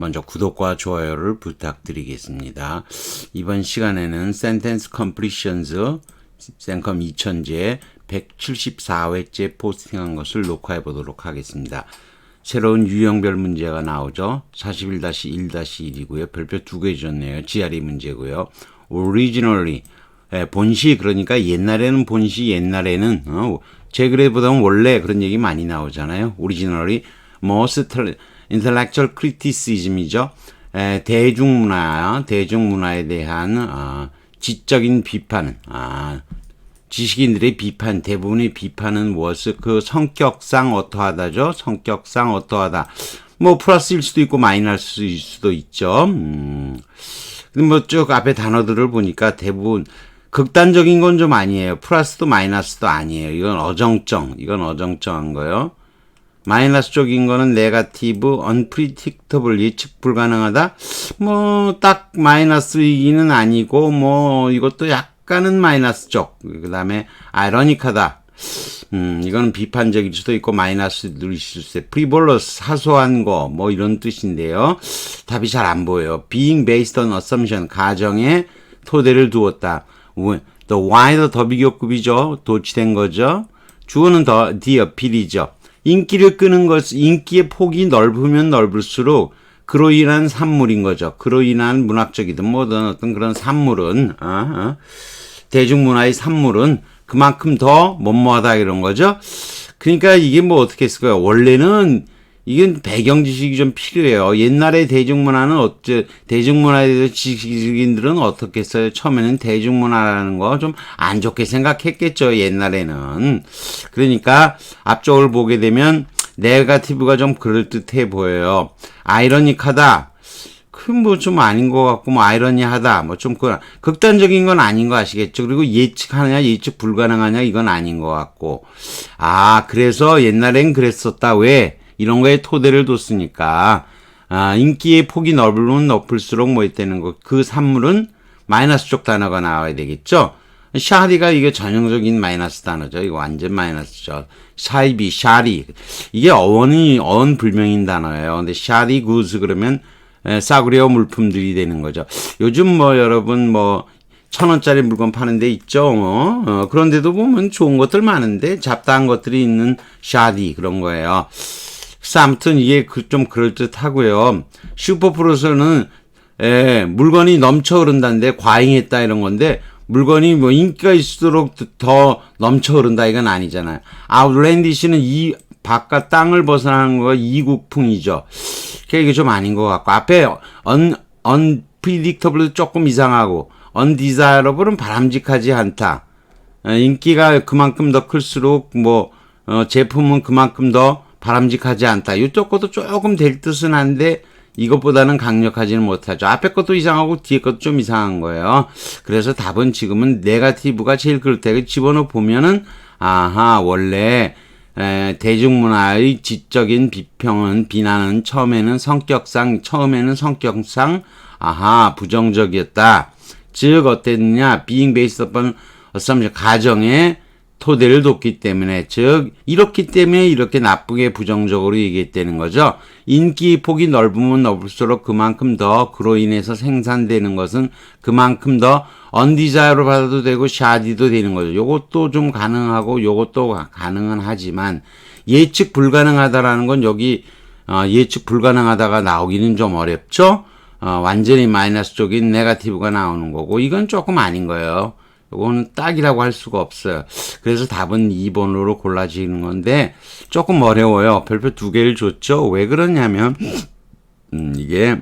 먼저 구독과 좋아요를 부탁드리겠습니다. 이번 시간에는 Sentence Completions 쌤컴 2000제 174회째 포스팅한 것을 녹화해 보도록 하겠습니다. 새로운 유형별 문제가 나오죠. 41-1-1이고요. 별표 2개 주셨네요. GRE 문제고요. Originally 본시, 그러니까 옛날에는 본시, 옛날에는 제 글에보다는 원래 그런 얘기 많이 나오잖아요. Originally most intellectual criticism이죠. 대중문화에 대한 지적인 비판은 지식인들의 비판, 대부분의 비판은 무엇을 그 성격상 어떠하다죠. 성격상 어떠하다. 뭐 플러스일 수도 있고 마이너스일 수도 있죠. 근데 뭐 쭉 앞에 단어들을 보니까 대부분 극단적인 건 좀 아니에요. 플러스도 마이너스도 아니에요. 이건 어정쩡한 거요. 마이너스 쪽인 거는 네거티브, unpredictable, 예측 불가능하다. 뭐 딱 마이너스이기는 아니고 뭐 이것도 약간은 마이너스 쪽. 그다음에 아이러닉하다. 이거는 비판적일 수도 있고 마이너스일 수도 있어요. frivolous, 사소한 거 뭐 이런 뜻인데요. 답이 잘 안 보여요. being based on assumption, 가정에 토대를 두었다. the why 더 비교급이죠. 도치된 거죠. 주어는 the appeal이죠. 인기를 끄는 것, 인기의 폭이 넓으면 넓을수록 그로 인한 산물인 거죠. 그로 인한 문학적이든 뭐든 어떤 그런 산물은 대중문화의 산물은 그만큼 더 뭐뭐하다 이런 거죠. 그러니까 이게 뭐 어떻게 했을까요? 원래는 이건 배경 지식이 좀 필요해요. 옛날에 대중문화는 대중문화에 대해서 지식인들은 어떻게 했어요? 처음에는 대중문화라는 거 좀 안 좋게 생각했겠죠. 옛날에는. 그러니까 앞쪽을 보게 되면 네거티브가 좀 그럴듯해 보여요. 아이러닉하다. 그 뭐 좀 아닌 것 같고 뭐 아이러니하다. 뭐 좀 극단적인 건 아닌 거 아시겠죠? 그리고 예측하느냐 예측 불가능하냐 이건 아닌 것 같고. 그래서 옛날엔 그랬었다. 왜? 이런 거에 토대를 뒀으니까 인기의 폭이 넓으면 넓을수록 뭐 있다는 거. 그 산물은 마이너스 쪽 단어가 나와야 되겠죠. 샤리가 이게 전형적인 마이너스 단어죠. 이거 완전 마이너스죠. 샤이비, 샤리 이게 어원 불명인 단어예요. 근데 샤리 구즈 그러면 싸구려 물품들이 되는 거죠. 요즘 뭐 여러분 뭐 1,000원짜리 물건 파는 데 있죠. 그런데도 보면 좋은 것들 많은데 잡다한 것들이 있는 샤디 그런 거예요. 그래서 아무튼 이게 좀 그럴듯하고요. 슈퍼프로서는 물건이 넘쳐 흐른다는데 과잉했다 이런 건데 물건이 뭐 인기가 있을수록 더 넘쳐 흐른다 이건 아니잖아요. 아웃랜디시는 이 바깥 땅을 벗어나는 거가 이국풍이죠. 그러니까 이게 좀 아닌 것 같고 앞에 unpredictable 조금 이상하고 undesirable은 바람직하지 않다. 인기가 그만큼 더 클수록 뭐 제품은 그만큼 더 바람직하지 않다. 이쪽 것도 조금 될 뜻은 한데 이것보다는 강력하지는 못하죠. 앞에 것도 이상하고 뒤에 것도 좀 이상한 거예요. 그래서 답은 지금은 네거티브가 제일 그렇다고 집어넣어 보면은 원래 대중문화의 지적인 비난은 처음에는 성격상 부정적이었다. 즉 어땠느냐? being based upon assumption, 가정에 토대를 뒀기 때문에, 즉 이렇기 때문에 이렇게 나쁘게 부정적으로 얘기했다는 거죠. 인기 폭이 넓으면 넓을수록 그만큼 더 그로 인해서 생산되는 것은 그만큼 더 언디자이로 받아도 되고 샤디도 되는 거죠. 요것도 좀 가능하고 요것도 가능은 하지만 예측 불가능하다라는 건 여기 예측 불가능하다가 나오기는 좀 어렵죠. 완전히 마이너스 쪽인 네거티브가 나오는 거고 이건 조금 아닌 거예요. 이거는 딱이라고 할 수가 없어요. 그래서 답은 2번으로 골라지는 건데 조금 어려워요. 별표 2개를 줬죠. 왜 그러냐면 이게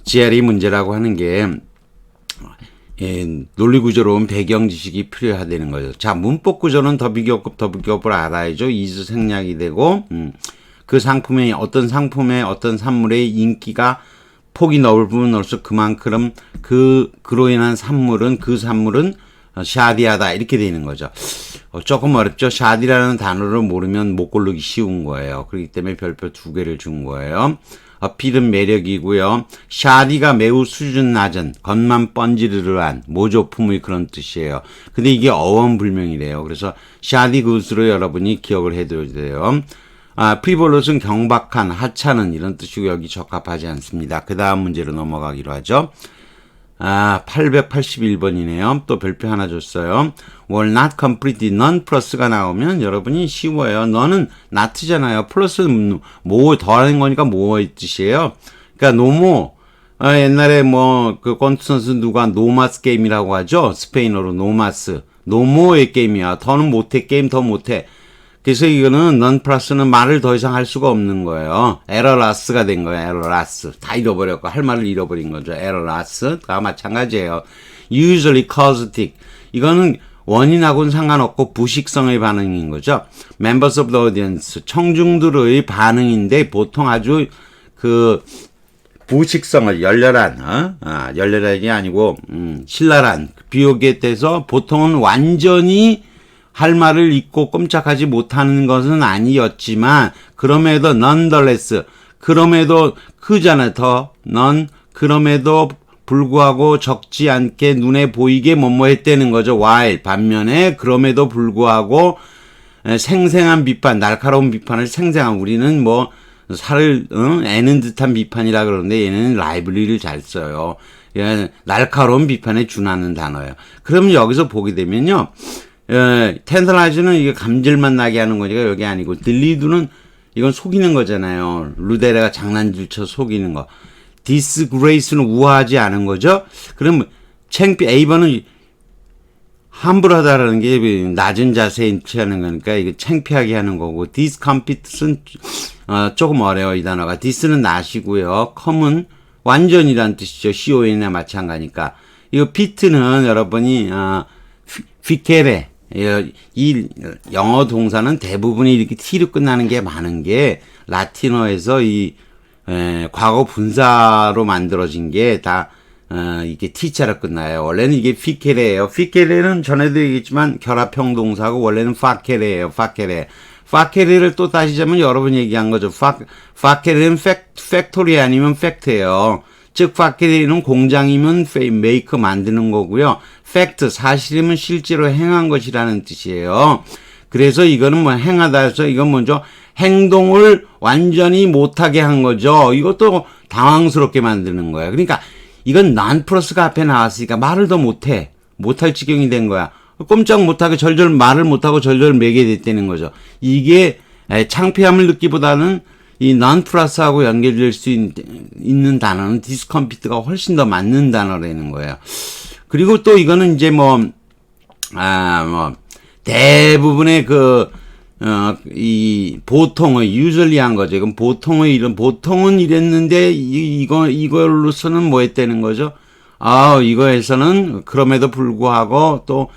GRE 문제라고 하는 게 논리구조로운 배경 지식이 필요하다는 거죠. 자, 문법구조는 더비교급을 알아야죠. 이수 생략이 되고 그 상품의 어떤 산물의 인기가 폭이 넓으면 넓을수록 그만큼 그로 인한 산물은 샤디하다 이렇게 되는 거죠. 조금 어렵죠. 샤디라는 단어를 모르면 못 고르기 쉬운 거예요. 그렇기 때문에 별표 2개를 준 거예요. 어필은 매력이고요. 샤디가 매우 수준 낮은 겉만 번지르르한 모조품의 그런 뜻이에요. 근데 이게 어원불명이래요. 그래서 샤디 굿으로 여러분이 기억을 해둬야 돼요. frivolous는 경박한, 하찮은 이런 뜻이고 여기 적합하지 않습니다. 그 다음 문제로 넘어가기로 하죠. 881번이네요. 또 별표 하나 줬어요. were not completed, none 플러스가 나오면 여러분이 쉬워요. 너는 not잖아요. 플러스 뭐 더하는 거니까 뭐의 뜻이에요. 그러니까 노모, 옛날에 그 권투 선수 누가 노마스 게임이라고 하죠. 스페인어로 노마스. 노모의 게임이야. 더는 못해. 게임 더 못해. 그래서 이거는 non 플러스는 말을 더 이상 할 수가 없는 거예요. 에러라스가 된 거예요. 에러라스. 다 잃어버렸고 할 말을 잃어버린 거죠. 에러라스가 마찬가지예요. usually caustic. 이거는 원인하고는 상관없고 부식성의 반응인 거죠. members of the audience. 청중들의 반응인데 보통 아주 부식성을 열렬한, 열렬한이 아니고, 신랄한 비욕에 대해서 보통은 완전히 할 말을 잊고 꼼짝하지 못하는 것은 아니었지만, 그럼에도 nonetheless, 그럼에도 크잖아요. 그럼에도 불구하고 적지 않게 눈에 보이게 뭐뭐 했다는 거죠. while. 반면에 그럼에도 불구하고 생생한 비판, 날카로운 비판을 우리는 살을 애는 듯한 비판이라 그러는데 얘는 라이브러리를 잘 써요. 날카로운 비판에 준하는 단어예요. 그러면 여기서 보게 되면요. 텐달라이즈는 이게 감질만 나게 하는 거니까 여기 아니고 딜리드는 이건 속이는 거잖아요. 루데레가 장난질 쳐 속이는 거. disgrace는 우아하지 않은 거죠. 그럼 A번은 함불하다라는 게 낮은 자세에 취하는 거니까 이거 창피하게 하는 거고 discompit는 조금 어려워 이 단어가. dis는 not이고요. com은 완전이란 뜻이죠. con이나 마찬가지니까. 이거 fit는 여러분이 ficere 이 영어 동사는 대부분이 이렇게 t로 끝나는 게 많은 게 라틴어에서 과거 분사로 만들어진 게 다 이게 t자로 끝나요. 원래는 이게 ficere예요. ficere는 전에도 얘기했지만 결합형 동사고 원래는 facere예요. facere를 또 따지자면 여러 번 얘기한 거죠. facere는 factory 아니면 fact예요. 즉 facere는 공장이면 make 만드는 거고요. fact 사실이면 실제로 행한 것이라는 뜻이에요. 그래서 이거는 행하다 해서 이건 먼저 행동을 완전히 못하게 한 거죠. 이것도 당황스럽게 만드는 거예요. 그러니까 이건 non 플러스가 앞에 나왔으니까 말을 더 못할 지경이 된 거야. 꼼짝 못하게 말을 못하고 절절 매게 됐다는 거죠. 이게 창피함을 느끼보다는 이 non 플러스하고 연결될 수 있는 단어는 discompit가 훨씬 더 맞는 단어라는 거예요. 그리고 또 이거는 이제 대부분의 이 보통의 usually 한 거죠. 이건 보통은 이랬는데 이걸로서는 뭐 했다는 거죠? 이거에서는 그럼에도 불구하고 또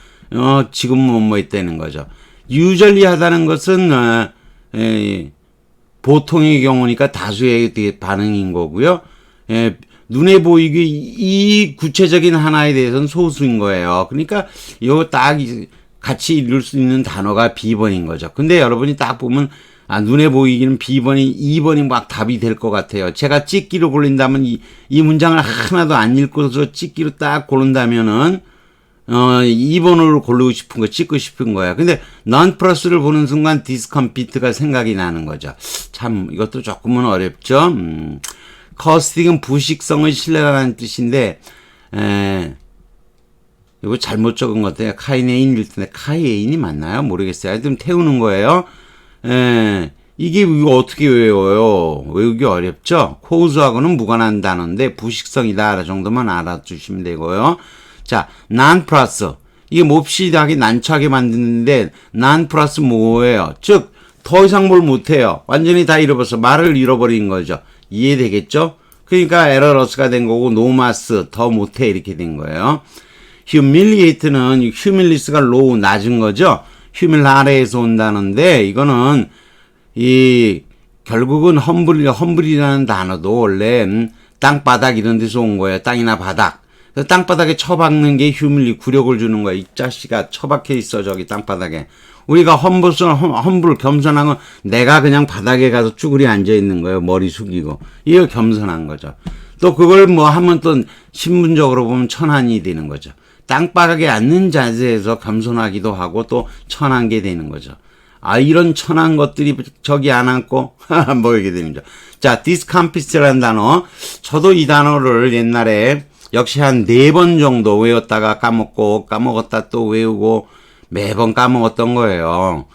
지금은 뭐 했다는 거죠. usually 하다는 것은 보통의 경우니까 다수의 반응인 거고요. 눈에 보이게 이 구체적인 하나에 대해서는 소수인 거예요. 그러니까 이거 딱 같이 이룰 수 있는 단어가 B번인 거죠. 근데 여러분이 딱 보면 눈에 보이기는 B번이 2번이 막 답이 될 것 같아요. 제가 찍기로 고른다면 이 문장을 하나도 안 읽고서 찍기로 딱 고른다면은 2번으로 고르고 싶은 거 찍고 싶은 거야. 근데 non 플러스를 보는 순간 discompit가 생각이 나는 거죠. 참 이것도 조금은 어렵죠. caustic은 부식성을 신뢰라는 뜻인데 이거 잘못 적은 것 같아요. 카이네인일 텐데 카이에인이 맞나요? 모르겠어요. 하여튼 태우는 거예요. 이게 이거 어떻게 외워요? 외우기 어렵죠? 코우즈하고는 무관한 단어인데 부식성이다 정도만 알아두시면 되고요. 자, non 플러스. 이게 몹시 하게 난처하게 만드는데 non 플러스 뭐예요? 즉 더 이상 뭘 못해요. 완전히 다 잃어버려서 말을 잃어버린 거죠. 이해되겠죠? 그러니까 에러러스가 된 거고 노마스 더 못해 이렇게 된 거예요. humiliate는 humilius가 low 낮은 거죠. humil 아래에서 온다는데 이거는 결국은 험블이라는 단어도 원래 땅바닥 이런 데서 온 거예요. 땅이나 바닥. 땅바닥에 처박는 게 humil이 굴욕을 주는 거야. 이 자식아 처박혀 있어 저기 땅바닥에. 우리가 험불 겸손한 건 내가 그냥 바닥에 가서 쭈그리 앉아 있는 거예요. 머리 숙이고. 이거 겸손한 거죠. 또 그걸 하면 또 신분적으로 보면 천한이 되는 거죠. 땅바닥에 앉는 자세에서 겸손하기도 하고 또 천한 게 되는 거죠. 이런 천한 것들이 저기 안 앉고, 뭐 이렇게 되는 거죠. 자, discomfit라는 단어. 저도 이 단어를 옛날에 역시 한 4번 정도 외웠다가 까먹고, 까먹었다 또 외우고, 매번 까먹었던 거예요.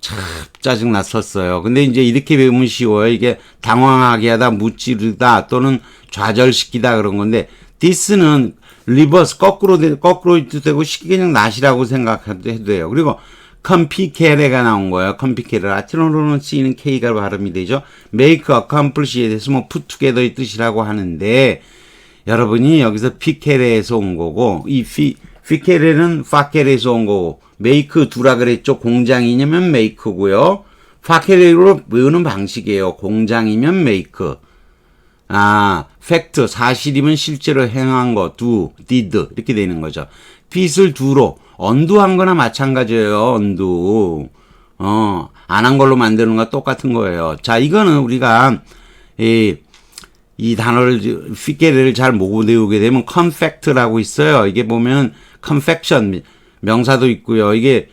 참 짜증났었어요. 근데 이제 이렇게 외우면 쉬워요. 이게 당황하게 하다, 무찌르다, 또는 좌절시키다 그런 건데, this는 리버스, 거꾸로 해도 되고, 쉽게 그냥 낫이라고 생각해도 돼요. 그리고 컴피케레가 나온 거예요. 컴피케레. 라틴어로는 쓰이는 K가 발음이 되죠. make, accomplish에 대해서 뭐 put together의 뜻이라고 하는데, 여러분이 여기서 피케레에서 온 거고, 이 피케레는 파케레에서 온 거고, make 두라 그랬죠. 공장이냐면 make고요. 파케레로 외우는 방식이에요. 공장이면 make. fact, 사실이면 실제로 행한 거, do, did, 이렇게 되는 거죠. 핏을 do로, 언두한 거나 마찬가지예요, 언두. 안 한 걸로 만드는 거 똑같은 거예요. 자, 이거는 우리가, 이 단어를, 피케레를 잘 못 외우게 되면 confect라고 있어요. 이게 보면 confection, 명사도 있고요. 이게,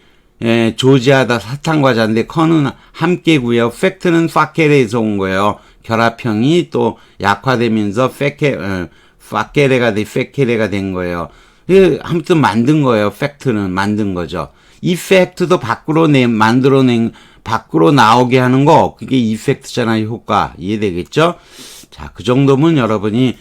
조지하다 사탕과자인데, 컨은 함께고요. fact는 파케레에서 온 거예요. 결합형이 또 약화되면서 파케레가 페케레가 된 거예요. 아무튼 만든 거예요. 팩트는 만든 거죠. 이펙트도 밖으로 나오게 하는 거, 그게 이펙트잖아요. 효과. 이해되겠죠? 자, 그 정도면 여러분이,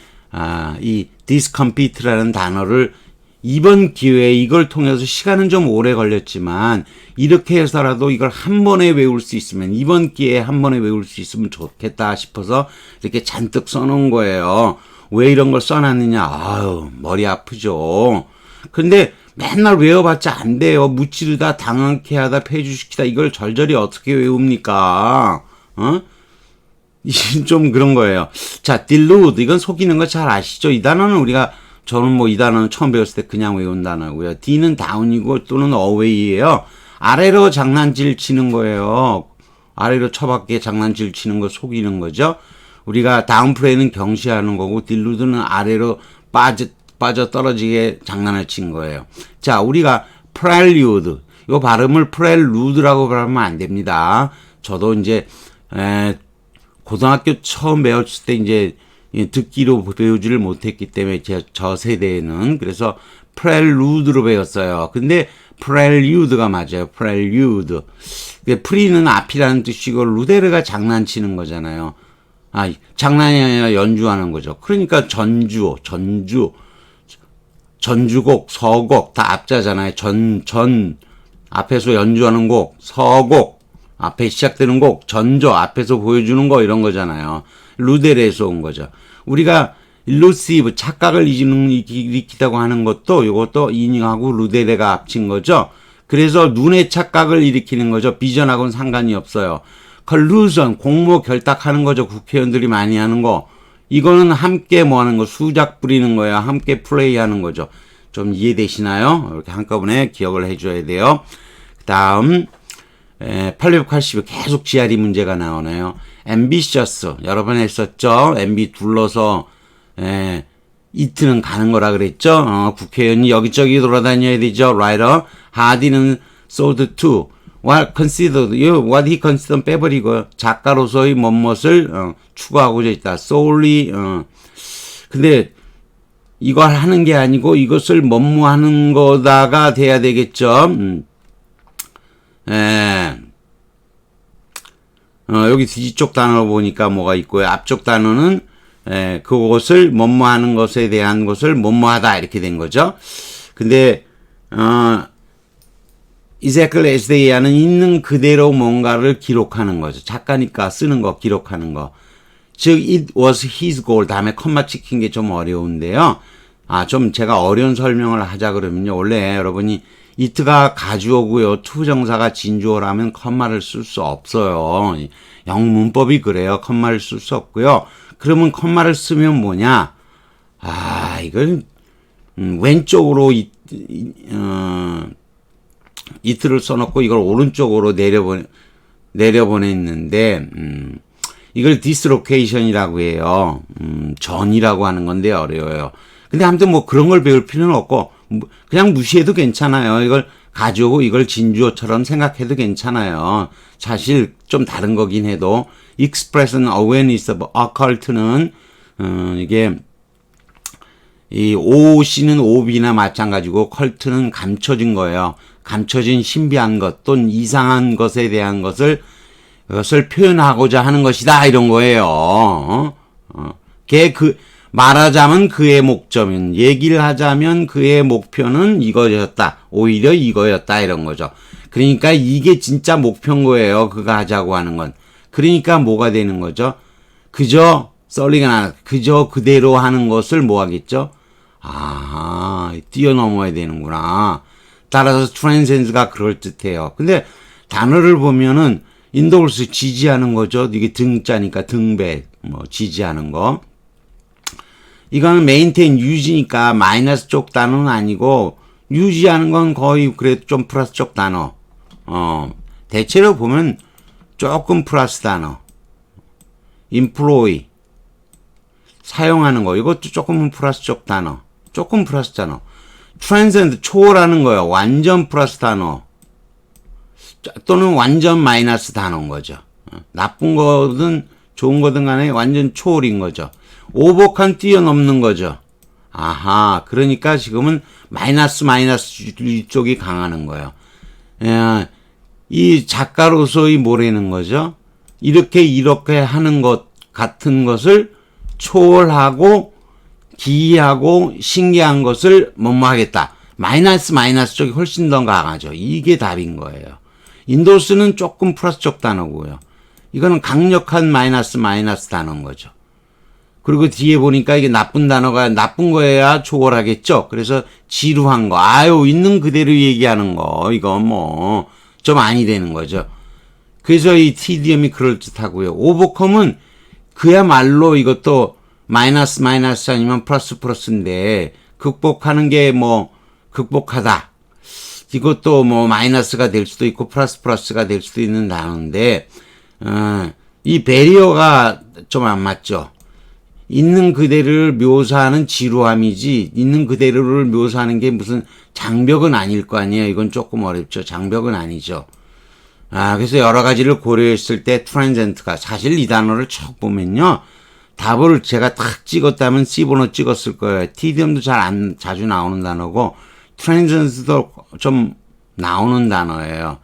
이 discompit라는 단어를 이번 기회에 이걸 통해서 시간은 좀 오래 걸렸지만, 이렇게 해서라도 이걸 한 번에 외울 수 있으면, 이번 기회에 한 번에 외울 수 있으면 좋겠다 싶어서 이렇게 잔뜩 써놓은 거예요. 왜 이런 걸 써놨느냐? 머리 아프죠. 근데 맨날 외워봤자 안 돼요. 무찌르다, 당황케 하다, 폐주시키다, 이걸 절절히 어떻게 외웁니까? 좀 그런 거예요. 자, delude, 이건 속이는 거 잘 아시죠? 이 단어는 저는 뭐 이 단어는 처음 배웠을 때 그냥 외운 단어고요. D는 down이고 또는 away예요. 아래로 장난질 치는 거예요. 아래로 처박게 장난질 치는 거 속이는 거죠. 우리가 다운플레이는 경시하는 거고, 딜루드는 아래로 빠져 떨어지게 장난을 친 거예요. 자, 우리가 prelude, 이 발음을 prelude라고 발음하면 안 됩니다. 저도 이제, 고등학교 처음 배웠을 때 이제, 듣기로 배우지를 못했기 때문에 저 세대에는 그래서 prelude로 배웠어요. 근데 prelude가 맞아요. prelude. pre는 앞이라는 뜻이고 루데르가 장난치는 거잖아요. 장난이 아니라 연주하는 거죠. 그러니까 전주곡, 서곡 다 앞자잖아요. 앞에서 연주하는 곡, 서곡 앞에 시작되는 곡, 전조 앞에서 보여주는 거 이런 거잖아요. 루데르에서 온 거죠. 우리가 일루시브 착각을 일으키다고 하는 것도 이것도 이닝하고 루데르가 합친 거죠. 그래서 눈의 착각을 일으키는 거죠. 비전하고는 상관이 없어요. 컬루전, 공모 결탁하는 거죠. 국회의원들이 많이 하는 거. 이거는 함께 뭐 하는 거, 수작 부리는 거예요. 함께 플레이하는 거죠. 좀 이해되시나요? 이렇게 한꺼번에 기억을 해줘야 돼요. 그 다음 880에 계속 GRE 문제가 나오네요. ambitious 여러 번 했었죠. MB 둘러서 이틀은 가는 거라 그랬죠. 국회의원이 여기저기 돌아다녀야 되죠. writer 하디는 sold to what he considered 빼버리고 작가로서의 멋을 추구하고자 있다. solely 근데 이걸 하는 게 아니고 이것을 뭐뭐하는 거다가 돼야 되겠죠. 여기 뒤쪽 단어 보니까 뭐가 있고요. 앞쪽 단어는 그것을 뭐뭐하는 것에 대한 것을 뭐뭐하다 이렇게 된 거죠. 근데 exactly as they 하는 있는 그대로 뭔가를 기록하는 거죠. 작가니까 쓰는 거, 기록하는 거. 즉 it was his goal 다음에 컴마 찍힌 게 좀 어려운데요. 좀 제가 어려운 설명을 하자 그러면요. 원래 여러분이 it가 가주어고요. 투정사가 진주어라면 컴마를 쓸 수 없어요. 영어 문법이 그래요. 컴마를 쓸 수 없고요. 그러면 컴마를 쓰면 뭐냐? 이걸 왼쪽으로 it를 써놓고 이걸 오른쪽으로 내려보냈는데 이걸 dislocation이라고 해요. 전이라고 하는 건데 어려워요. 근데 아무튼 뭐 그런 걸 배울 필요는 없고 그냥 무시해도 괜찮아요. 이걸 가져오고 이걸 진주어처럼 생각해도 괜찮아요. 사실 좀 다른 거긴 해도 express an awareness of occult는 이게 이 OC는 OB나 마찬가지고 컬트는 감춰진 거예요. 감춰진 신비한 것 또는 이상한 것에 대한 것을 표현하고자 하는 것이다 이런 거예요. 말하자면 그의 목적은 얘기를 하자면 그의 목표는 이거였다. 오히려 이거였다 이런 거죠. 그러니까 이게 진짜 목표인 거예요. 그가 하자고 하는 건. 그러니까 뭐가 되는 거죠? 그저 그저 그대로 하는 것을 뭐 하겠죠? 뛰어넘어야 되는구나. 따라서 트랜센스가 그럴듯해요. 근데 단어를 보면은 인도울스 지지하는 거죠. 이게 등자니까 등배 지지하는 거. 이거는 메인테인 유지니까 마이너스 쪽 단어는 아니고 유지하는 건 거의 그래도 좀 플러스 쪽 단어. 대체로 보면 조금 플러스 단어. employ 사용하는 거 이것도 조금은 플러스 쪽 단어. 조금 플러스 단어. transcend 초월하는 거예요. 완전 플러스 단어. 또는 완전 마이너스 단어인 거죠. 나쁜 거든 좋은 거든 간에 완전 초월인 거죠. 오버칸 뛰어넘는 거죠. 그러니까 지금은 마이너스 쪽이 강하는 거예요. 이 작가로서의 뭐라는 거죠? 이렇게 하는 것 같은 것을 초월하고 기이하고 신기한 것을 뭐하겠다. 마이너스 쪽이 훨씬 더 강하죠. 이게 답인 거예요. 인도스는 조금 플러스 쪽 단어고요. 이거는 강력한 마이너스 단어인 거죠. 그리고 뒤에 보니까 이게 나쁜 단어가 나쁜 거여야 초월하겠죠. 그래서 지루한 거, 있는 그대로 얘기하는 거, 이거 좀 아니 되는 거죠. 그래서 이 TDM이 그럴듯하고요. 오버컴은 그야말로 이것도 마이너스 아니면 플러스인데 극복하는 게 극복하다. 이것도 마이너스가 될 수도 있고 플러스가 될 수도 있는 단어인데 이 배리어가 좀 안 맞죠. 있는 그대로를 묘사하는 지루함이지 있는 그대로를 묘사하는 게 무슨 장벽은 아닐 거 아니에요. 이건 조금 어렵죠. 장벽은 아니죠. 그래서 여러 가지를 고려했을 때 트랜센트가 사실 이 단어를 쭉 보면요. 답을 제가 탁 찍었다면 C번호 찍었을 거예요. TDM도 자주 나오는 단어고 트랜센트도 좀 나오는 단어예요.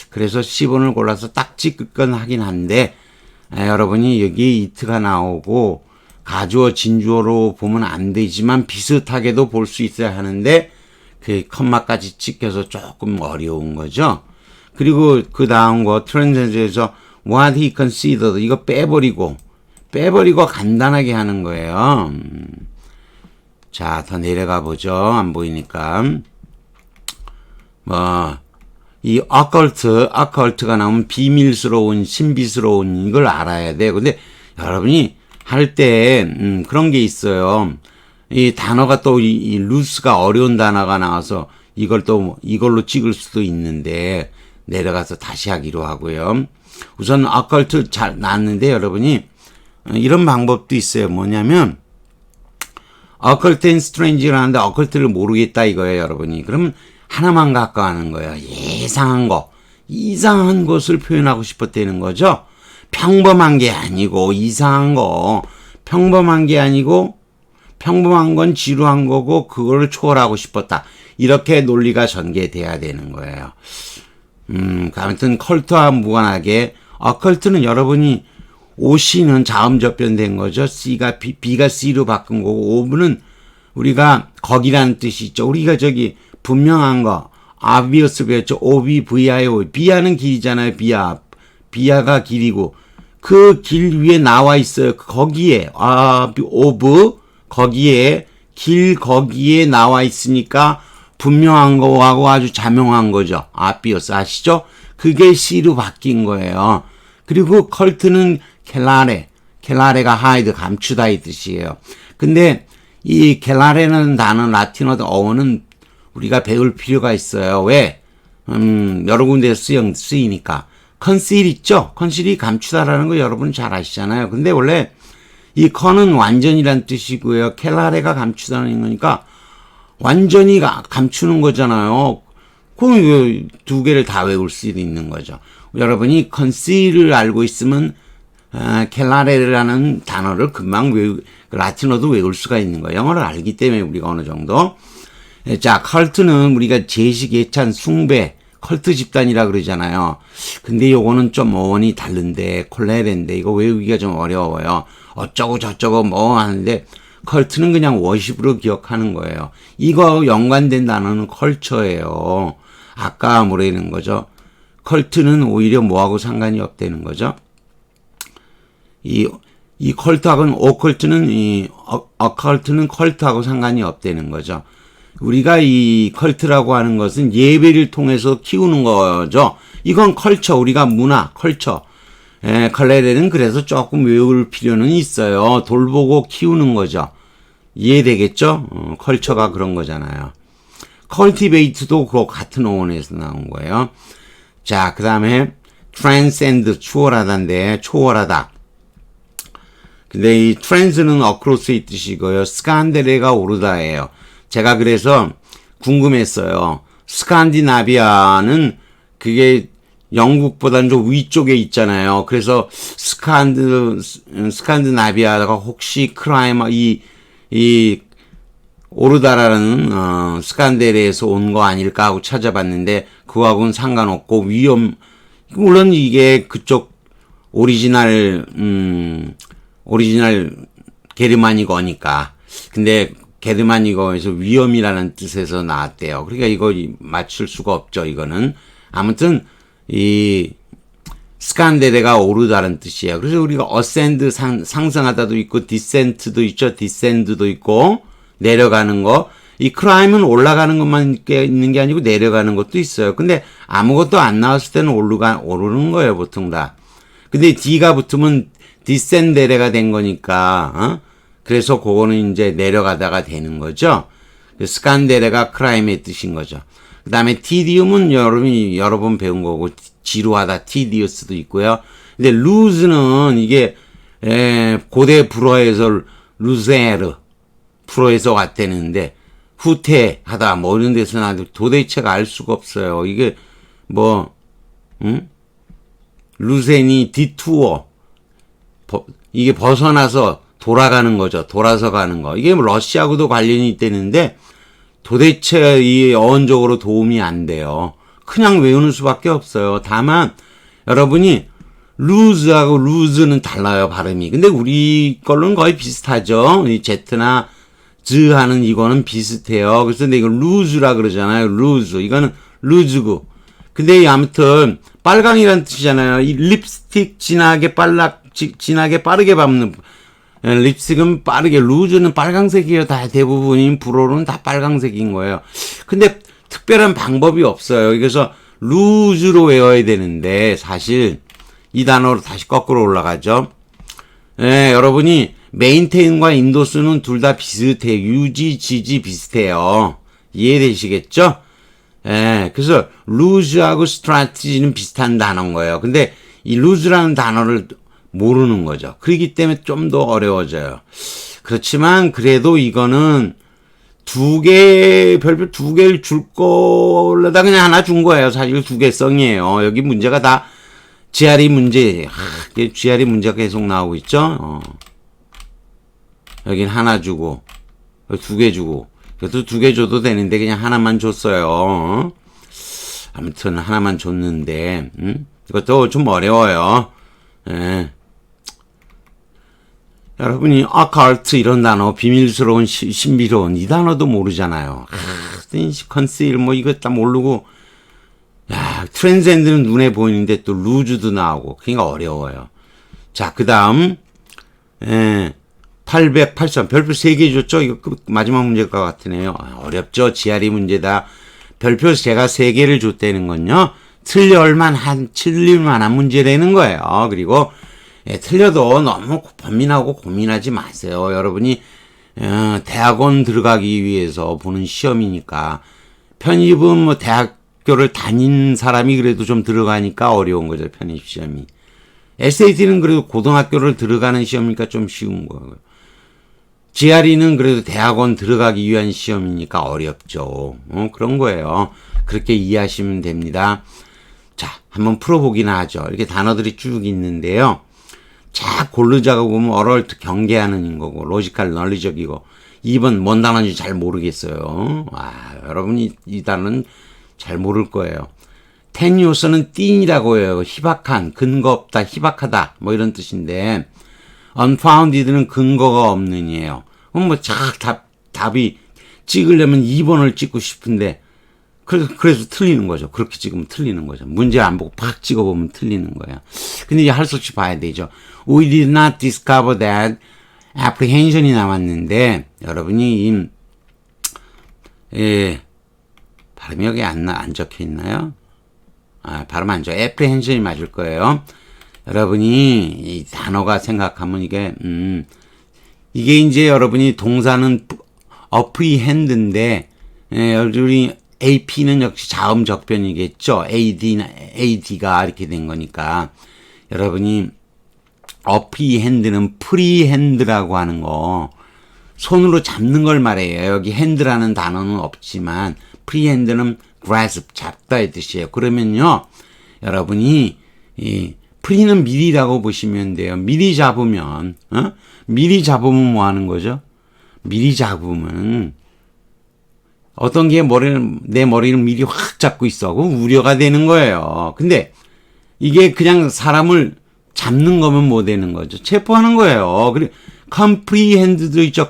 그래서 C번호를 골라서 딱 찍을 건 하긴 한데 여러분이 여기 이트가 나오고 가주어 진주어로 보면 안 되지만 비슷하게도 볼 수 있어야 하는데 그 컴마까지 찍혀서 조금 어려운 거죠. 그리고 그 다음 거 트랜센트에서 what he considered 이거 빼버리고 간단하게 하는 거예요. 자, 더 내려가 보죠. 안 보이니까. 이 occult가 나오면 비밀스러운, 신비스러운 이걸 알아야 돼. 근데 여러분이 할 때 그런 게 있어요. 이 단어가 또 이 루스가 어려운 단어가 나와서 이걸로 찍을 수도 있는데 내려가서 다시 하기로 하고요. 우선 occult 잘 나왔는데 여러분이 이런 방법도 있어요. 뭐냐면 occult and strange를 하는데 occult를 모르겠다 이거예요, 여러분이. 그러면 하나만 갖고 하는 거예요. 이상한 것을 표현하고 싶었다는 거죠. 평범한 게 아니고 이상한 거. 평범한 게 아니고 평범한 건 지루한 거고 그거를 초월하고 싶었다. 이렇게 논리가 전개돼야 되는 거예요. 아무튼 컬트와 무관하게 어컬트는 여러분이 OC는 자음접변된 거죠. B가 C로 바꾼 거고 오브는 우리가 거기라는 뜻이 있죠. 우리가 분명한 거 obvious 배웠죠. OBVIO 비하는 길이잖아요. 비하가 길이고 그 길 위에 나와 있어요. 거기에 거기에 나와 있으니까 분명한 거하고 아주 자명한 거죠. obvious 아시죠? 그게 C로 바뀐 거예요. 그리고 컬트는 켈라레가 hide 감추다 이 뜻이에요. 근데 이 켈라레는 단어 라틴어 어원은 우리가 배울 필요가 있어요. 왜? 여러 군데서 쓰이니까. 컨실 있죠? 컨실이 감추다라는 거 여러분 잘 아시잖아요. 근데 원래 이 컨은 완전이란 뜻이고요. 켈라레가 감추다는 거니까 완전히 감추는 거잖아요. 그 두 개를 다 외울 수도 있는 거죠. 여러분이 conceal을 알고 있으면 켈라레라는 단어를 금방 라틴어도 외울 수가 있는 거예요. 영어를 알기 때문에 우리가 어느 정도. 자, 컬트는 우리가 제식, 예찬, 숭배, 컬트 집단이라 그러잖아요. 근데 요거는 좀 어원이 다른데, 콜레레인데, 이거 외우기가 좀 어려워요. 어쩌고 저쩌고 뭐 하는데, 컬트는 그냥 워십으로 기억하는 거예요. 이거 연관된 단어는 컬처예요. 아까 뭐라는 거죠? 컬트는 오히려 뭐하고 상관이 없다는 거죠? 이 컬트하고는, 어컬트는 컬트하고 상관이 없다는 거죠. 우리가 이 컬트라고 하는 것은 예배를 통해서 키우는 거죠. 이건 컬처, 우리가 문화, 컬처. 컬레레는 그래서 조금 외울 필요는 있어요. 돌보고 키우는 거죠. 이해되겠죠? 컬처가 그런 거잖아요. 컬티베이트도 그 같은 어원에서 나온 거예요. 자, 그 다음에 transcend, 추월하다인데, 초월하다. 근데 이 trans는 across의 뜻이고요. 스칸데레가 오르다예요. 제가 그래서 궁금했어요. 스칸디나비아는 그게 영국보다는 좀 위쪽에 있잖아요. 그래서 스칸디나비아가 혹시 크라이마 이 오르다라는 스칸데레에서 온 거 아닐까 하고 찾아봤는데 그거하고는 상관없고 물론 이게 그쪽 오리지널 게르마닉어니까. 근데 게르마닉어에서 위험이라는 뜻에서 나왔대요. 그러니까 이거 맞출 수가 없죠, 이거는. 아무튼 이 스칸데레가 오르다는 뜻이에요. 그래서 우리가 어센드 상승하다도 있고 디센트도 있죠. 디센드도 있고 내려가는 거. 이 크라임은 올라가는 것만 있는 게 아니고 내려가는 것도 있어요. 근데 아무것도 안 나왔을 때는 오르는 거예요, 보통 다. 근데 D가 붙으면 디센데레가 된 거니까, 그래서 그거는 이제 내려가다가 되는 거죠. 스칸데레가 크라임의 뜻인 거죠. 그 다음에 티디움은 여러분이 여러 번 배운 거고, 지루하다, 티디어스도 있고요. 근데 루즈는 이게, 고대 불어에서 루제르, 불어에서 왔다는데, 후퇴하다, 뭐 이런 데서 나도 도대체가 알 수가 없어요. 이게, 루센이 디투어, 이게 벗어나서 돌아가는 거죠. 돌아서 가는 거. 이게 러시아하고도 관련이 있다는데 도대체 이 어원적으로 도움이 안 돼요. 그냥 외우는 수밖에 없어요. 다만 여러분이 루즈하고 루즈는 달라요, 발음이. 근데 우리 걸로는 거의 비슷하죠. 이 제트나 즈 하는 이거는 비슷해요. 그래서 이거 루즈라 그러잖아요. 루즈. 이거는 루즈고. 근데 아무튼 빨강이란 뜻이잖아요. 이 립스틱 진하게 빠르게 밟는, 립스틱은 빠르게, 루즈는 빨강색이에요. 다 대부분인 불어로는 다 빨강색인 거예요. 근데 특별한 방법이 없어요. 그래서 루즈로 외워야 되는데 사실 이 단어로 다시 거꾸로 올라가죠. 여러분이 메인테인과 인도스는 둘 다 비슷해요. 유지, 지지 비슷해요. 이해되시겠죠? 그래서 루즈하고 스트라티지는 비슷한 단어인 거예요. 근데 이 루즈라는 단어를 모르는 거죠. 그렇기 때문에 좀 더 어려워져요. 그렇지만 그래도 이거는 별표 두 개를 줄 거려다 그냥 하나 준 거예요. 사실 두 개성이에요. 여기 문제가 다 GRE 문제, GRE 문제가 계속 나오고 있죠. 여긴 하나 주고, 두 개 주고, 그래도 두 개 줘도 되는데 그냥 하나만 줬어요. 아무튼 하나만 줬는데, 이것도 좀 어려워요. 여러분이 occult 이런 단어, 비밀스러운, 신비로운 이 단어도 모르잖아요. conceal 뭐 이거 다 모르고, 야, transcend는 눈에 보이는데 또 luse도 나오고, 그러니까 어려워요. 자, 그 다음 883 별표 3개 줬죠? 이거 마지막 문제일 것 같으네요. 어렵죠? GRE 문제다. 별표 제가 3개를 줬다는 건요. 틀릴만한 문제라는 거예요. 그리고 틀려도 너무 번민하고 고민하지 마세요. 여러분이 대학원 들어가기 위해서 보는 시험이니까. 편입은 뭐 대학교를 다닌 사람이 그래도 좀 들어가니까 어려운 거죠. 편입 시험이. SAT는 그래도 고등학교를 들어가는 시험이니까 좀 쉬운 거고요. GRE는 그래도 대학원 들어가기 위한 시험이니까 어렵죠. 그런 거예요. 그렇게 이해하시면 됩니다. 자, 한번 풀어보기나 하죠. 이렇게 단어들이 쭉 있는데요. 자, 고르자고 보면 어럴트 경계하는 거고, 로지컬 널리적이고, 2번 뭔 단어인지 잘 모르겠어요. 여러분이 이 단어는 잘 모를 거예요. 테뉴어스는 띵이라고 해요. 희박한, 근거 없다, 희박하다, 뭐 이런 뜻인데, unfounded는 근거가 없는이에요. 그럼 뭐 답이 찍으려면 2번을 찍고 싶은데, 그래서 틀리는 거죠. 그렇게 찍으면 틀리는 거죠. 문제 안 보고 팍 찍어보면 틀리는 거예요. 근데 이제 할 수 없이 봐야 되죠. We did not discover that apprehension이 나왔는데, 여러분이 발음이 여기 안 적혀 있나요? 발음 안 좋아. apprehension이 맞을 거예요. 여러분이 이 단어가 생각하면 이게 이제 여러분이 동사는 apprehend인데, 우리 AP는 역시 자음 적변이겠죠. AD가 이렇게 된 거니까. 여러분이 apprehend는 freehand라고 하는 거, 손으로 잡는 걸 말해요. 여기 hand라는 단어는 없지만 freehand는 grasp, 잡다의 뜻이에요. 그러면요, 여러분이 free는 미리라고 보시면 돼요. 미리 잡으면 뭐 하는 거죠? 미리 잡으면 어떤 게 내 머리를 미리 확 잡고 있어. 그럼 우려가 되는 거예요. 근데 이게 그냥 사람을 잡는 거면 뭐 되는 거죠? 체포하는 거예요. 그리고 comprehend도 있죠.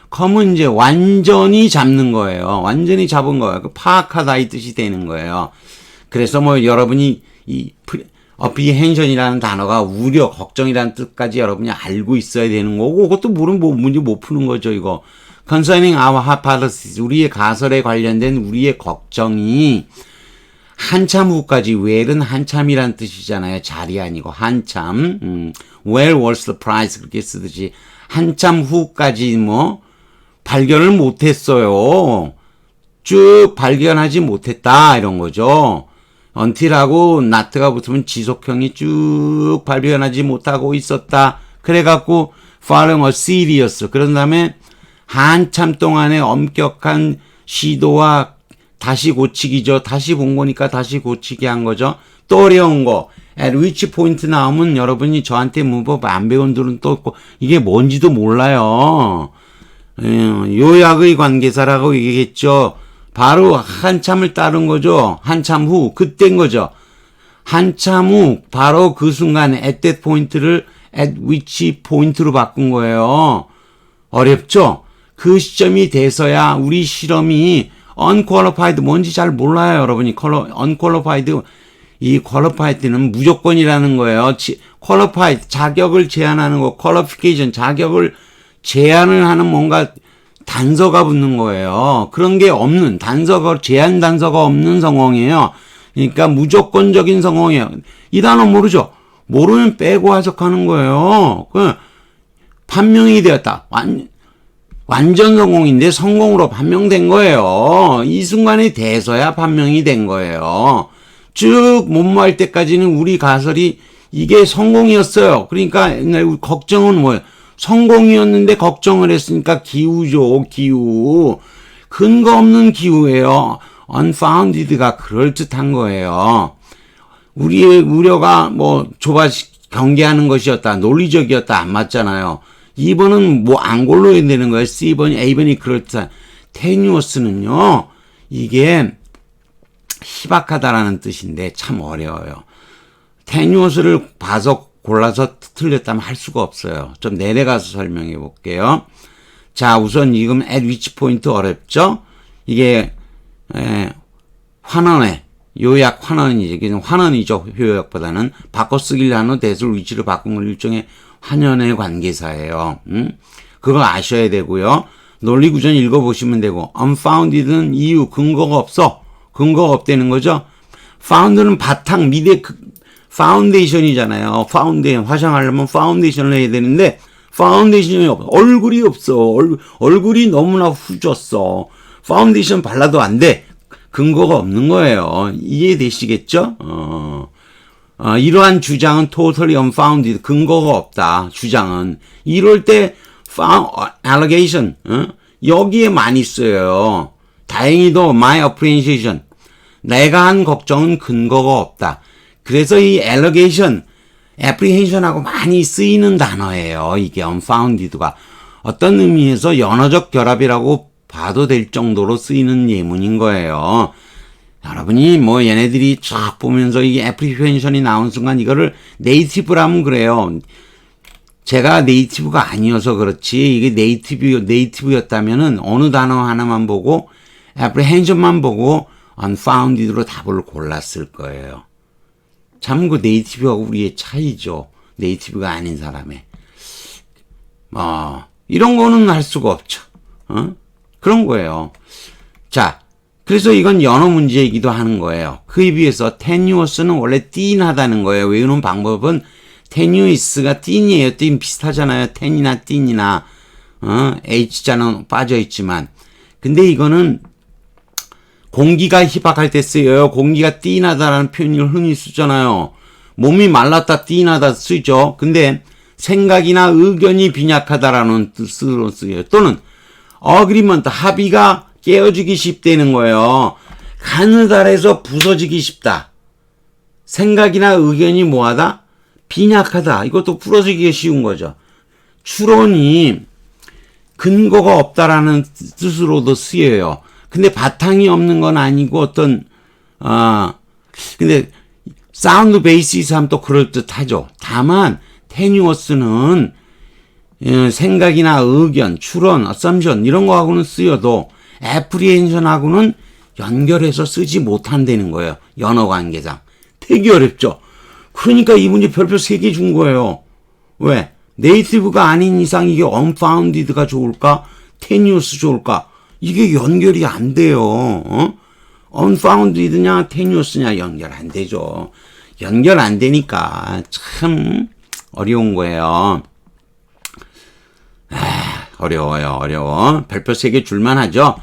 com은 이제 완전히 잡는 거예요. 완전히 잡은 거예요. 파악하다 이 뜻이 되는 거예요. 그래서 뭐 여러분이 이 apprehension이라는 단어가 우려, 걱정이라는 뜻까지 여러분이 알고 있어야 되는 거고, 그것도 모르면 문제 못 푸는 거죠, 이거. concerning our hypothesis, 우리의 가설에 관련된 우리의 걱정이 한참 후까지, well은 한참이란 뜻이잖아요. 잘이 아니고 한참. well was the price 그렇게 쓰듯이 한참 후까지 발견을 못했어요. 쭉 발견하지 못했다 이런 거죠. until하고 not가 붙으면 지속형이 쭉 발견하지 못하고 있었다. 그래갖고 following a serious, 그런 다음에 한참 동안의 엄격한 시도와 다시 고치기죠. 다시 본 거니까 다시 고치기 한 거죠. 또 어려운 거. at which point 나오면 여러분이 저한테 문법 안 배운 분들은 또 이게 뭔지도 몰라요. 요약의 관계사라고 얘기했죠. 바로 한참을 따른 거죠. 한참 후, 그때인 거죠. 한참 후, 바로 그 순간에 at that point를 at which point로 바꾼 거예요. 어렵죠? 그 시점이 돼서야 우리 실험이 unqualified 뭔지 잘 몰라요, 여러분이. unqualified, 이 qualified는 무조건이라는 거예요. qualified, 자격을 제한하는 거, qualification, 자격을 제한을 하는 뭔가 단서가 붙는 거예요. 그런 게 없는, 제한 단서가 없는 성ong이에요. 그러니까 무조건적인 성ong이에요. 이 단어 모르죠? 모르면 빼고 해석하는 거예요. 판명이 되었다. 완전 성공인데 성공으로 판명된 거예요. 이 순간에 돼서야 판명이 된 거예요. 쭉 못모할 때까지는 우리 가설이 이게 성공이었어요. 그러니까 우리 걱정은 뭐예요? 성공이었는데 걱정을 했으니까 기우죠, 기우. 근거 없는 기우예요. unfounded가 그럴듯한 거예요. 우리의 우려가 경계하는 것이었다, 논리적이었다, 안 맞잖아요. 2번은 안 골라야 되는 거예요. C번이, A번이 그럴듯한. tenuous는요, 이게 희박하다라는 뜻인데 참 어려워요. tenuous를 봐서 골라서 틀렸다면 할 수가 없어요. 좀 내려가서 설명해 볼게요. 자, 우선 지금 at which point 어렵죠? 이게 환원의 요약 환원이죠. 환원이죠. 요약보다는 바꿔 쓰기를 하는 대술 위치를 바꾼 걸 일종의 환연의 관계사예요. 그거 아셔야 되고요. 논리구전 읽어보시면 되고, unfounded는 이유, 근거가 없어. 근거가 없다는 거죠. found는 바탕, 미래, 파운데이션이잖아요. 화장하려면 파운데이션을 해야 되는데, 파운데이션이 없어. 얼굴이 없어. 얼굴이 너무나 후졌어. 파운데이션 발라도 안 돼. 근거가 없는 거예요. 이해되시겠죠? 이러한 주장은 totally unfounded, 근거가 없다. 주장은 이럴 때 allegation 여기에 많이 써요. 다행히도 my apprehension. 내가 한 걱정은 근거가 없다. 그래서 이 allegation, apprehension하고 많이 쓰이는 단어예요. 이게 unfounded가. 어떤 의미에서 연어적 결합이라고 봐도 될 정도로 쓰이는 예문인 거예요. 여러분이 뭐 얘네들이 쫙 보면서 이게 apprehension이 나온 순간 이거를 네이티브라면 그래요. 제가 네이티브가 아니어서 그렇지 이게 네이티브였다면은 어느 단어 하나만 보고 apprehension만 보고 unfounded로 답을 골랐을 거예요. 참 그 네이티브하고 우리의 차이죠. 네이티브가 아닌 사람의. 이런 거는 할 수가 없죠. 그런 거예요. 자, 그래서 이건 연어 문제이기도 하는 거예요. 그에 비해서 tenuous는 원래 띵하다는 거예요. 외우는 방법은 tenuous가 띵이에요. 띵 비슷하잖아요. ten이나 띵이나 H자는 빠져있지만. 근데 이거는 공기가 희박할 때 쓰여요. 공기가 띵하다라는 표현을 흔히 쓰잖아요. 몸이 말랐다 띵하다 쓰죠. 근데 생각이나 의견이 빈약하다라는 뜻으로 쓰여요. 또는 agreement, 합의가 깨어지기 쉽다는 거예요. 가느다래서 부서지기 쉽다. 생각이나 의견이 뭐하다? 빈약하다. 이것도 부러지기 쉬운 거죠. 추론이 근거가 없다라는 뜻으로도 쓰여요. 근데 바탕이 없는 건 아니고 근데 사운드 베이시스 하면 또 그럴듯하죠. 다만 tenuous는 생각이나 의견, 추론, assumption 이런 거하고는 쓰여도 apprehension하고는 연결해서 쓰지 못한다는 거예요. 연어 관계상. 되게 어렵죠. 그러니까 이 문제 별표 3개 준 거예요. 왜? 네이티브가 아닌 이상 이게 unfounded가 좋을까? tenuous 좋을까? 이게 연결이 안 돼요. unfounded냐 tenuous냐 연결 안 되죠. 연결 안 되니까 참 어려운 거예요. 어려워. 별표 3개 줄만 하죠.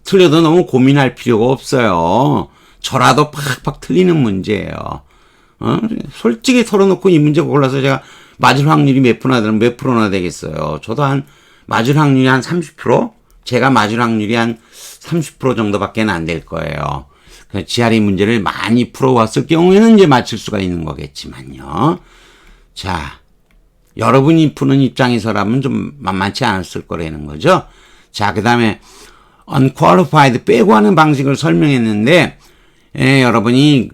틀려도 너무 고민할 필요가 없어요. 저라도 팍팍 틀리는 문제예요. 솔직히 털어놓고 이 문제 골라서 제가 맞을 확률이 몇 프로나 되겠어요. 저도 맞을 확률이 한 30%? 제가 맞을 확률이 한 30% 정도밖에 안 될 거예요. GRE 문제를 많이 풀어왔을 경우에는 이제 맞출 수가 있는 거겠지만요. 자, 여러분이 푸는 입장에서라면 좀 만만치 않았을 거라는 거죠. 자, 그 다음에 unqualified 빼고 하는 방식을 설명했는데, 여러분이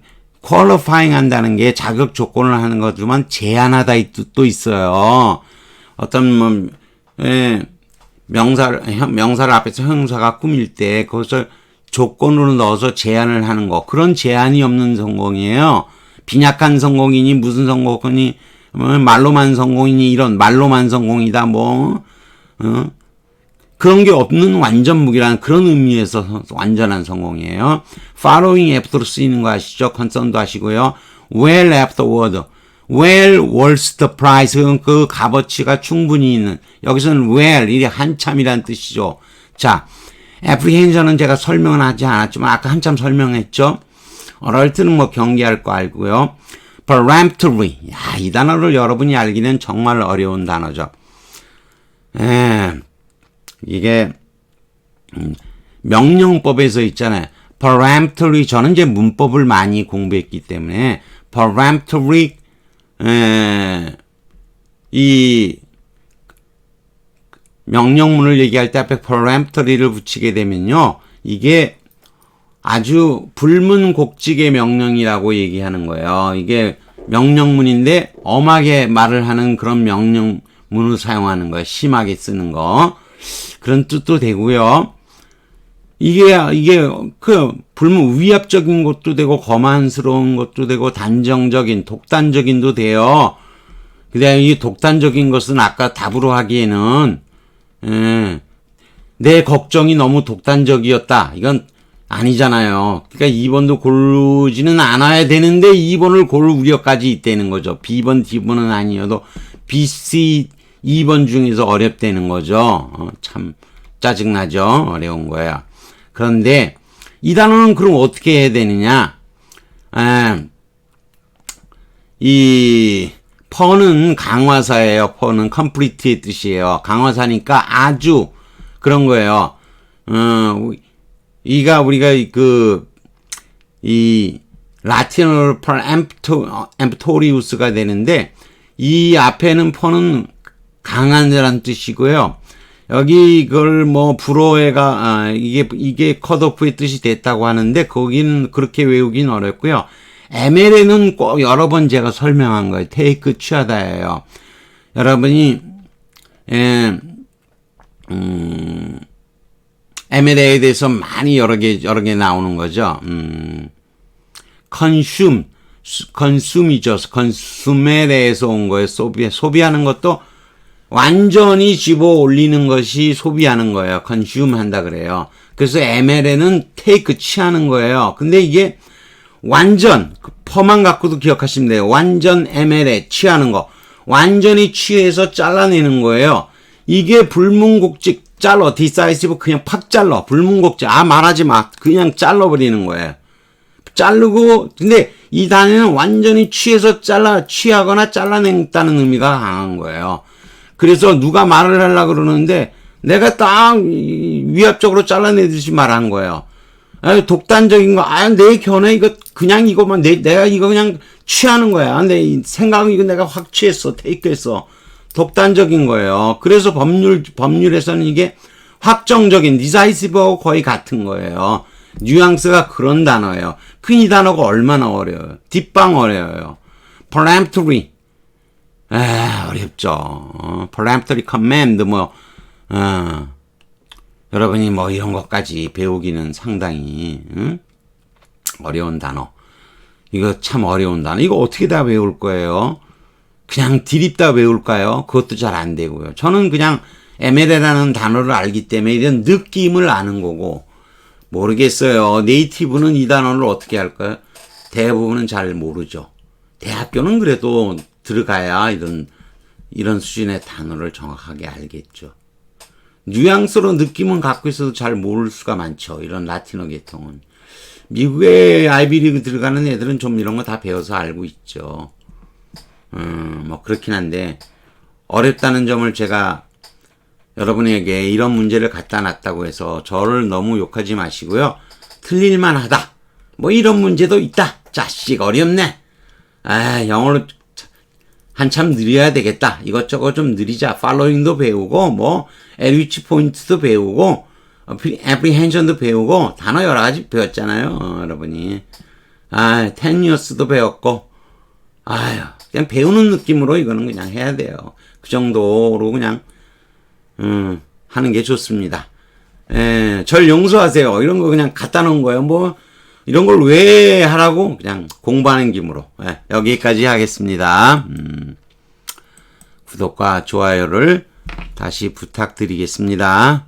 qualifying 한다는 게 자격 조건을 하는 거지만 제한하다 이 뜻도 있어요. 어떤 명사를 앞에서 형용사가 꾸밀 때 그것을 조건으로 넣어서 제한을 하는 거. 그런 제한이 없는 성공이에요. 빈약한 성공이니 무슨 성공이니 말로만 성공이니 이런 말로만 성공이다 그런 게 없는 완전 무기라는 그런 의미에서 완전한 성공이에요. following after로 쓰이는 거 아시죠? concern도 하시고요. well afterward. well worth the price. 그 값어치가 충분히 있는. 여기서는 well, 이게 한참이란 뜻이죠. 자, apprehension은 제가 설명은 하지 않았지만 아까 한참 설명했죠. alert는 경계할 거 알고요. peremptory. 이 단어를 여러분이 알기는 정말 어려운 단어죠. 이게 명령법에서 있잖아요. peremptory. 저는 이제 문법을 많이 공부했기 때문에 peremptory 이 명령문을 얘기할 때 앞에 peremptory를 붙이게 되면요. 이게 아주 불문곡직의 명령이라고 얘기하는 거예요. 이게 명령문인데 엄하게 말을 하는 그런 명령문을 사용하는 거예요. 심하게 쓰는 거. 그런 뜻도 되고요. 이게 불문 위압적인 것도 되고 거만스러운 것도 되고 단정적인, 독단적인도 돼요. 그다음에 이 독단적인 것은 아까 답으로 하기에는 내 걱정이 너무 독단적이었다. 이건 아니잖아요. 그러니까 2번도 고르지는 않아야 되는데 2번을 고를 우려까지 있다는 거죠. B번, D번은 아니어도 B, C, 2번 중에서 어렵다는 거죠. 참 짜증나죠. 어려운 거야. 그런데 이 단어는 그럼 어떻게 해야 되느냐? 이 per는 강화사예요. per는 complete의 뜻이에요. 강화사니까 아주 그런 거예요. 이가 우리가 이 라틴어로 엠프토리우스가 되는데, 이 앞에는 퍼는 강한 자란 뜻이고요. 여기 이걸 뭐 불어에가 이게 컷오프의 뜻이 됐다고 하는데 거기는 그렇게 외우긴 어렵고요. ML에는 꼭 여러 번 제가 설명한 거예요. 테이크 취하다예요. 여러분이 ML에 대해서 많이 여러 개 나오는 거죠. consume이죠. consume에 대해서 온 거예요. 소비하는 것도 완전히 집어 올리는 것이 소비하는 거예요. consume 한다 그래요. 그래서 ML에는 take 취하는 거예요. 근데 이게 완전 퍼만 갖고도 기억하시면 돼요. 완전 ML에 취하는 거. 완전히 취해서 잘라내는 거예요. 이게 불문곡직 잘라. decisive 그냥 팍 잘라. 불문곡직 말하지 마. 그냥 잘라버리는 거예요. 자르고, 근데 이 단어는 완전히 취해서 취하거나 잘라낸다는 의미가 강한 거예요. 그래서 누가 말을 하려고 그러는데 내가 딱 위압적으로 잘라내듯이 말한 거예요. 독단적인 거, 내 견해 그냥 이거만, 내가 이거 그냥 취하는 거야. 내 생각은 이거 내가 확 취했어. 테이크했어. 독단적인 거예요. 그래서 법률에서는 이게 확정적인, decisive하고 거의 같은 거예요. 뉘앙스가 그런 단어예요. 이 단어가 얼마나 어려워요. 뒷방 어려워요. peremptory. 어렵죠. peremptory command, 여러분이 뭐 이런 것까지 배우기는 상당히, 어려운 단어. 이거 참 어려운 단어. 이거 어떻게 다 외울 거예요? 그냥 디립다 외울까요? 그것도 잘 안 되고요. 저는 그냥 ML이라는 단어를 알기 때문에 이런 느낌을 아는 거고, 모르겠어요. 네이티브는 이 단어를 어떻게 할까요? 대부분은 잘 모르죠. 대학교는 그래도 들어가야 이런 수준의 단어를 정확하게 알겠죠. 뉘앙스로 느낌은 갖고 있어도 잘 모를 수가 많죠. 이런 라틴어 계통은. 미국의 아이비리그 들어가는 애들은 좀 이런 거 다 배워서 알고 있죠. 뭐 그렇긴 한데 어렵다는 점을 제가 여러분에게 이런 문제를 갖다 놨다고 해서 저를 너무 욕하지 마시고요. 틀릴만 하다. 뭐 이런 문제도 있다. 자식 어렵네. 영어로 한참 느려야 되겠다. 이것저것 좀 느리자. 팔로잉도 배우고 뭐 엘위치 포인트도 배우고 애프리헨션도 배우고 단어 여러 가지 배웠잖아요. 여러분이. 테니어스도 배웠고 그냥 배우는 느낌으로 이거는 그냥 해야 돼요. 그 정도로 그냥 하는 게 좋습니다. 절 용서하세요. 이런 거 그냥 갖다 놓은 거예요. 뭐 이런 걸 왜 하라고? 그냥 공부하는 기분으로. 여기까지 하겠습니다. 구독과 좋아요를 다시 부탁드리겠습니다.